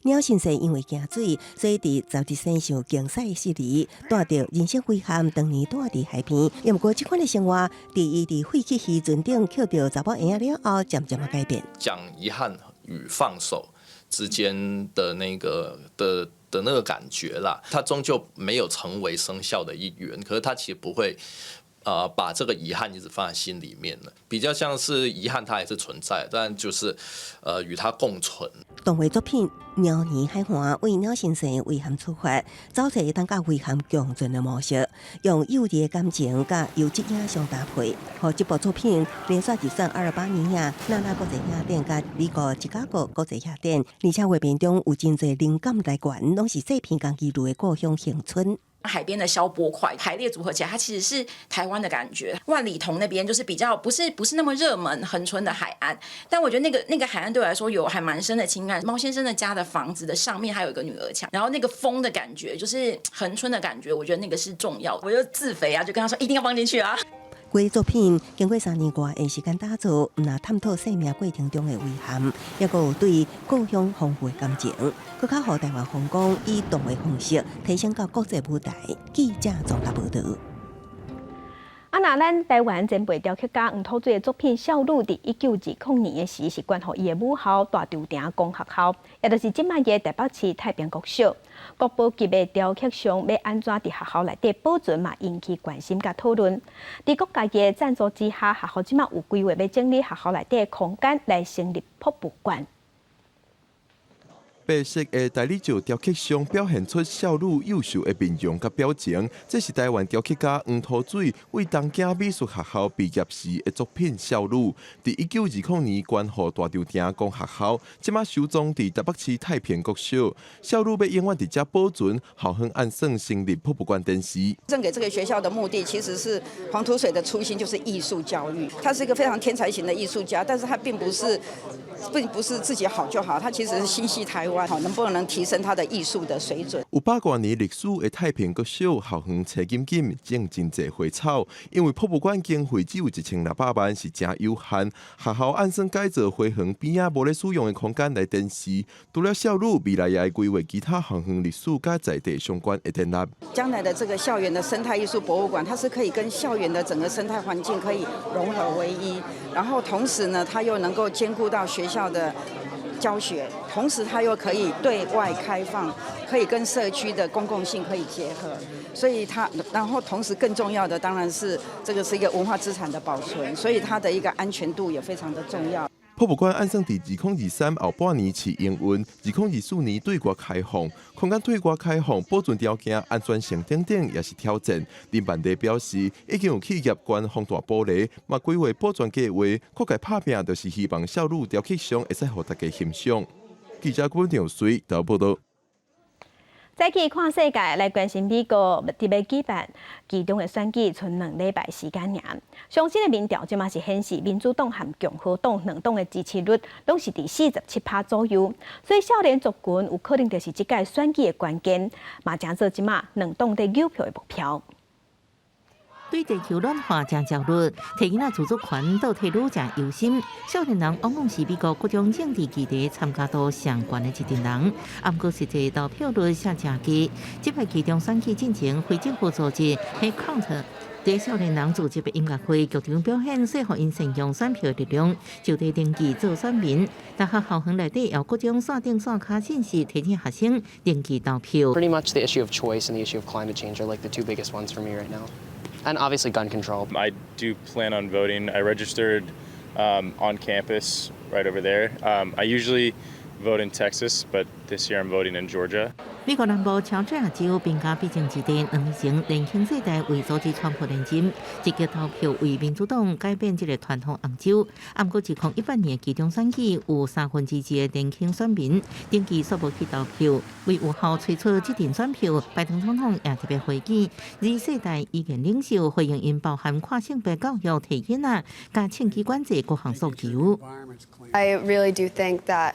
鸟先生因为惊水，所以伫12生肖竞赛失利，带着人生遗憾，当年住伫海边。也不过，这款的生活，伫伊伫废弃时阵顶捡到查某婴仔了后，渐渐改变。讲遗憾与放手之间的那个的那个感觉啦，它终究没有成为生肖的一员，可是它其实不会。把这个遗憾一直放在心里面了，比较像是遗憾，它还是存在，但就是与它共存。动画作品《鸟年海岸》为鸟先生遗憾出发，找出当甲遗憾共存的模式，用幼稚的感情甲优质影像搭配，和这部作品连续入选阿尔巴尼亚那拉国际影展甲美国芝加哥国际影展，而且画面中有真侪灵感来源，拢是细片江记录的故乡恒春。海边的消波块排列组合起来，它其实是台湾的感觉。万里桐那边就是比较不是那么热门恒春的海岸，但我觉得那个海岸对我来说有还蛮深的情感。猫先生的家的房子的上面还有一个女儿墙，然后那个风的感觉就是恒春的感觉，我觉得那个是重要的。我就自肥啊，就跟他说一定要放进去啊。该作品经过3年多的时间打造，唔但探讨生命过程中的遗憾，也有对故乡丰富的感情，更较互台湾风光以动画方式提升到国际舞台。记者综合报道。那咱台湾前辈雕刻家黄土水的作品《少女》伫1920年的时是关乎伊的母校大稻埕公学校，也就是即摆嘅台北市太平国小。国宝级的雕刻上要安怎伫学校内底保存嘛，引起关心甲讨论。伫各界嘅赞助之下，学校即摆有规划要整理学校内底的空间来成立博物馆。白色的大理石雕刻上表现出少女幼秀的面容甲表情，这是台湾雕刻家黄土水为东京美术学校毕业时的作品《少女》。伫1920年捐予大稻埕公学校，即马收藏伫台北市太平国小。少女要永远伫遮保存，校方按算成立博物馆展示。赠给这个学校的目的，其实是黄土水的初心就是艺术教育。他是一个非常天才型的艺术家，但是他并不是自己好就好，他其实是心系台湾。能不能提升他的艺术的水准？有100多年历史的太平国小校园找紧种真侪花草，因为博物馆经费只有1600万，是真有限。学校按算改造花园边仔无咧使用的空间来展示。除了少女，未来也会规划其他校园历史甲在地相关的展览。将来的这个校园的生态艺术博物馆，它是可以跟校园的整个生态环境可以融合为一，然后同时呢，它又能够兼顾到学校的教学，同时它又可以对外开放，可以跟社区的公共性可以结合，所以然后同时更重要的当然是这个是一个文化资产的保存，所以它的一个安全度也非常的重要。博物馆按算伫2023后半年试营运，2024年对外开放。空间对外开放，保存条件安全性等等也是挑战。林万地表示，已经有企业捐放大玻璃，嘛规划保存计划，各界拍拼就是希望少女雕刻上会使互大家欣赏。记者郭定水报道。再去看世界，来关心美国特别举办其中的选举，剩2礼拜时间尔。最新的民调即嘛是显示，民主党和共和党两党的支持率拢是伫47%左右，所以少年族群有可能就是这届选举的关键，嘛正做即嘛两党在有票的目标。对地球暖化正焦虑，提囡仔自主权倒替愈正忧心。少年人往往是美国各种政治议题参加度上悬的一群人，不过实际投票率却正低。这摆其中选举进程，非政府组织 HeadCount 在少年人组织的音乐会剧场表演，说服因善用选票的力量，就地登记做选民。大学校园内底有各种线顶线卡信息，提醒学生登记投票。 Pretty much the issue of choice and the issue of climate change are like the two biggest ones for me right now. And obviously gun control. I do plan on voting. I registered on campus right over there. I usually vote in Texas, but this year I'm voting in Georgia. 美国南部乔治亚州宾加必争之地2年前，年轻世代为组织川普连任，积极投票为民主党改变这个传统红州。不过，2018年其中选举有2/3的年轻选民登记煞无去投票，为有效催出这阵选票，拜登总统也特别回击，Z世代意见领袖回应因包含跨性别教育提囡仔、加枪击管制各项诉求。I really do think that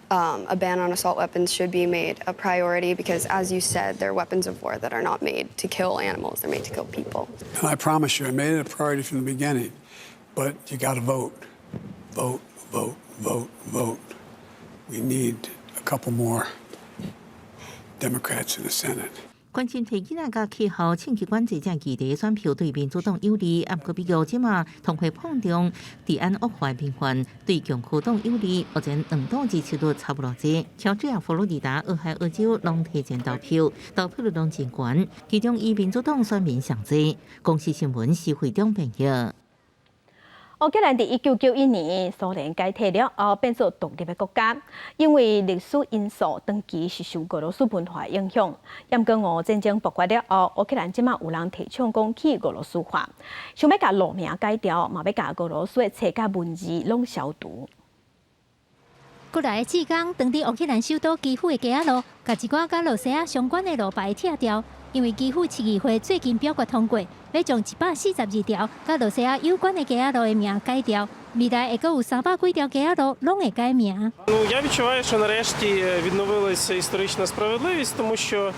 a ban on assault weapons should be made a priority because, as you said, they're weapons of war that are not made to kill animals, they're made to kill people. And I promise you, I made it a priority from the beginning, but you got to vote. Vote, vote, vote, vote. We need a couple more Democrats in the Senate. 关心提囡仔甲气候、枪击管制这议题选票对民主党有利，不过美国即马同会碰中治安恶化频繁，对共和党有利。目前两党支持率差不多多。乔治亚、佛罗里达、俄亥俄州拢提前投票，投票率拢真高，其中以民主党选民上多。公司新闻是会中朋友。乌克兰伫1991年苏联解体了后，变作独立的国家。因为历史因素，长期是受俄罗斯文化影响。不过，俄乌战争爆发了后，乌克兰即马有人提倡讲去俄罗斯化，想要甲路名改掉，嘛要甲俄罗斯的册甲文字拢消毒。过来的志工，当伫乌克兰首都基辅的街仔路，甲一寡甲罗西亚相关的路牌拆掉。因为基辅市议会最近表决通过，要将142条甲罗西亚有关的街仔路的名改掉。未来会阁有300几条街仔路拢会改名。Я відчуваю, що нарешті відновилася історична справедливість, тому що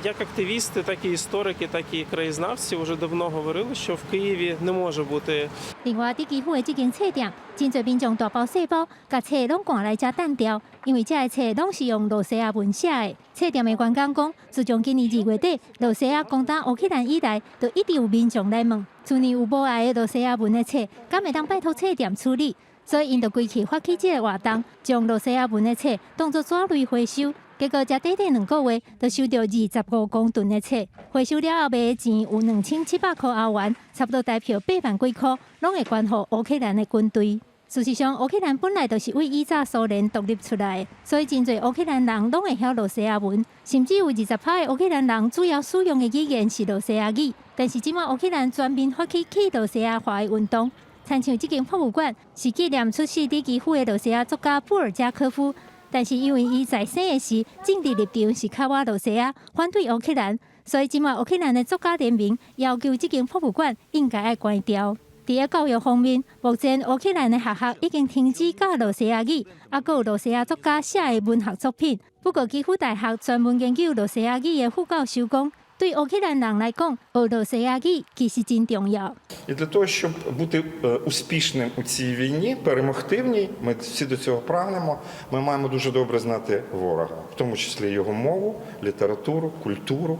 як активісти, так і історики, так і краєзнавці вже давно говорили, що в Києві не може бути. 另外，伫基辅的这间册店，真侪民众大包小包，甲册拢赶来遮等掉，因为这个册拢是用罗西亚文写的。册店的员工讲，自从今年2月底罗西亚攻打乌克兰以来，就一直有民众来问，去年有无爱的罗西亚文的册，敢会当拜托册店处理？所以因就规气发起这个活动，将罗西亚文的册当作纸类回收。结果才短短2个月，就收到25公吨的册，回收了后卖的钱有2700块欧元，差不多代表8万几块，拢会捐予乌克兰的军队。事实上，乌克兰本来就是为以早苏联独立出来的，所以真侪乌克兰人拢会晓罗西亚文，甚至有20%的乌克兰人主要使用的语言是罗西亚语。但是即马乌克兰全面发起去罗西亚化的运动，参像这间博物馆是纪念出世伫基辅的罗西亚作家布尔加科夫，但是因为伊在生的时政治立场是靠我罗西亚，反对乌克兰，所以即马乌克兰的作家联名要求这间博物馆应该要关掉。伫教育方面，目前乌克兰的学校已经停止教罗西亚语，还有罗西亚作家写的文学作品。不过，基辅大学专门研究罗西亚语的副教授讲，对乌克兰人来讲，学罗西亚语其实真重要。І для того, щоб бути успішним у цій війні, перемогти в ній, ми всі до цього прагнемо. Ми маємо дуже добре знати ворога, в тому числі його мову, літературу, культуру.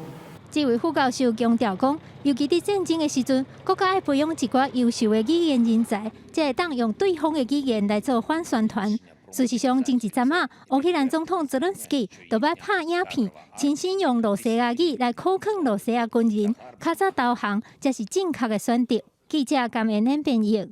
这位副教授强调讲，尤其伫战争的时阵，国家要培养一寡优秀的语言人才，才会当用对方的语言来做反宣传。事实上，前一阵仔，乌克兰总统泽连斯基就要拍影片，亲身用罗西亚语来考劝罗西亚军人较早投降，才是正确的选择。记者甘延年编译。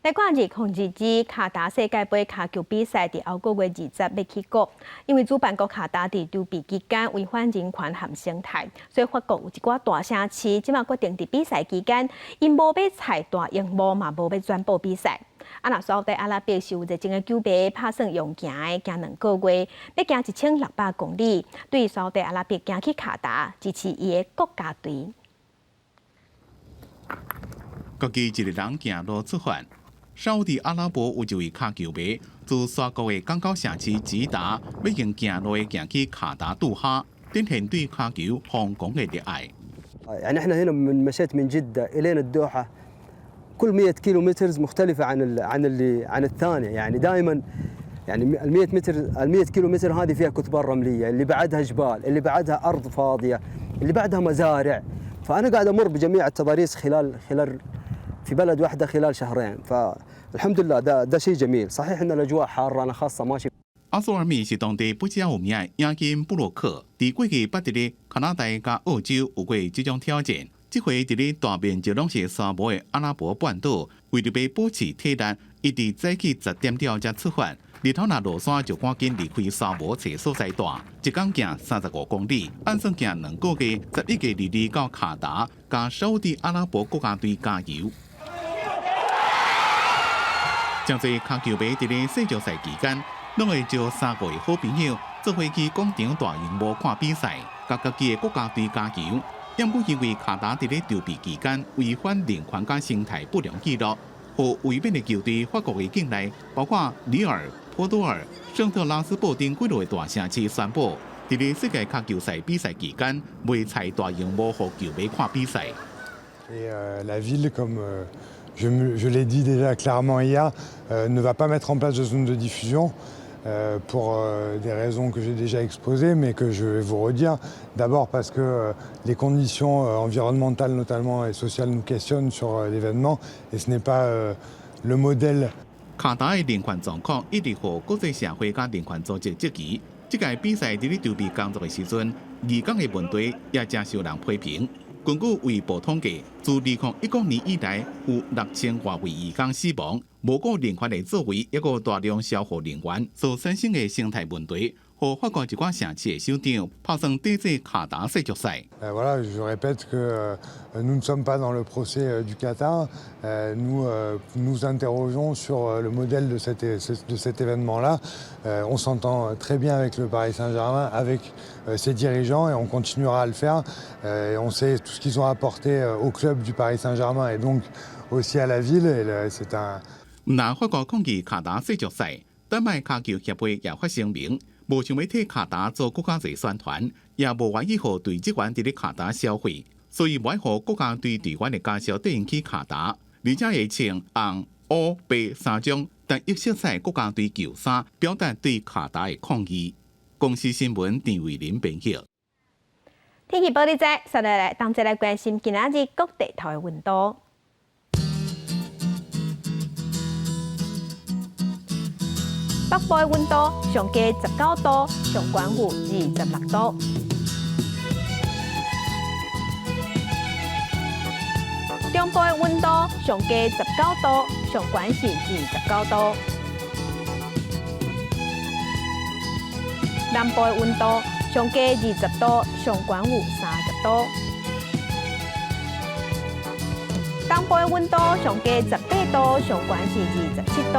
来看2022卡达世界杯卡球比赛，伫后个月20要起国。因为主办国卡达伫筹备期间违反人权和生态，所以法国有一寡大城市即马决定伫比赛期间，因无要采大荧幕嘛，无要转播比赛。若沙烏地阿拉伯是有熱情嘅球迷，打算用行嘅行2個月，要行1600公里，對沙烏地阿拉伯行去卡達支持伊嘅國家隊。家己一個人行路出發，沙烏地阿拉伯有一位卡球迷，自沙國嘅港口城市直達，要用行路嘅行去卡達度假，展現對卡球瘋狂嘅熱愛。يعني احنا هنا من مشيت من جدة إلينا الدوحة كل 100 كيلو متر مختلفة عن الثانية يعني دائما يعني ال 100 كيلو متر هذه فيها كثبان رملية اللي بعدها جبال اللي بعدها أرض فاضية اللي بعدها مزارع فأنا قاعد أمر بجميع التضاريس خلال في بلد واحدة خلال شهرين فالحمد لله ده شيء جميل صحيح إن الأجواء حارة أنا خاصة ماشي。阿索尔米是当地不较有名的亚金布洛克，伫过去捌伫咧加拿大甲澳洲有过这种挑战。这回伫咧大面积拢是沙漠的阿拉伯半岛，为了要保持体力，一直早起10點鐘才出發。日頭若落山就趕緊離開沙漠找所在大，一天行35公里，按算行2個月，11月22到卡達，甲沙烏地阿拉伯國家隊加油。真濟卡球迷伫咧世足賽期間。拢會招3個好朋友做伙去廣場大螢幕看比賽，甲家己的國家隊加油。因不因為卡達佇咧籌備期間違反人權甲生態不良記錄，和違反的球隊法國的境內，包括里爾、波多爾、聖特拉斯堡等幾個大城市宣布，佇咧世界卡球賽比賽期間未採大螢幕予球迷看比賽。La ville, comme je l'ai dit déjà clairement hier, ne va pas mettre en place de zone de diffusion. Pour des raisons que j'ai déjà exposées, mais que je vais vous redire. D'abord parce que les conditions environnementales notamment et sociales nous questionnent sur l'événement, et ce n'est pas le modèle. 卡達的人權狀況一直和國際社會甲人權組織質疑。這屆比賽佇咧籌備工作的時陣，義工的問題也真受人批評。根據衛報統計，自2019年以來有6000多位義工死亡。無顧人權的作為，一個大量消耗能源所產生的生態問題，和法國一寡城市的首長拍算抵制卡達世足賽。Voilà, je répète que nous ne sommes pas dans le procès du Qatar. Nous nous interrogeons sur le modèle de cet événement-là. On s'entend très bien avec le Paris Saint-Germain, avec ses dirigeants, et on continuera à le faire. On sait tout ce qu'ils ont apporté au club du Paris Saint-Germain et donc aussi à la ville. Et c'est un 那法國抗議卡達世足賽，丹麥卡球協會也發聲明，無想要替卡達做國家隊宣傳，也無願意互隊職員佇咧卡達消費，所以唔愛互國家隊隊員的介紹帶引去卡達，而且會穿紅、烏、白3種單一色彩國家隊球衫，表達對卡達的抗議。公司新聞鄭慧玲編輯。天氣報道者，實嚟當即來關心今仔日各地頭嘅溫度。北部嘅溫度上加19度，上關有26度。中部嘅溫度上加19度，上關是29度。南部嘅溫度上加20度，上關有30度。東部嘅溫度上加18度，上關是27度。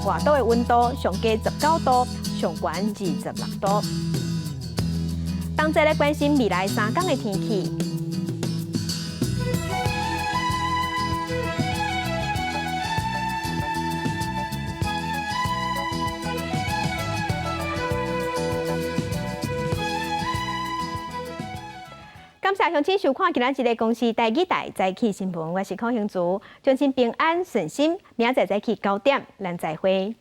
外島嘅溫度上加19度，上關26度。當即咧關心未來3天嘅天氣。感謝鄉親收看今仔日嘅公視第2台早起新聞，我是鄺興竹，祝您平安順心，明仔早起9點，咱再會。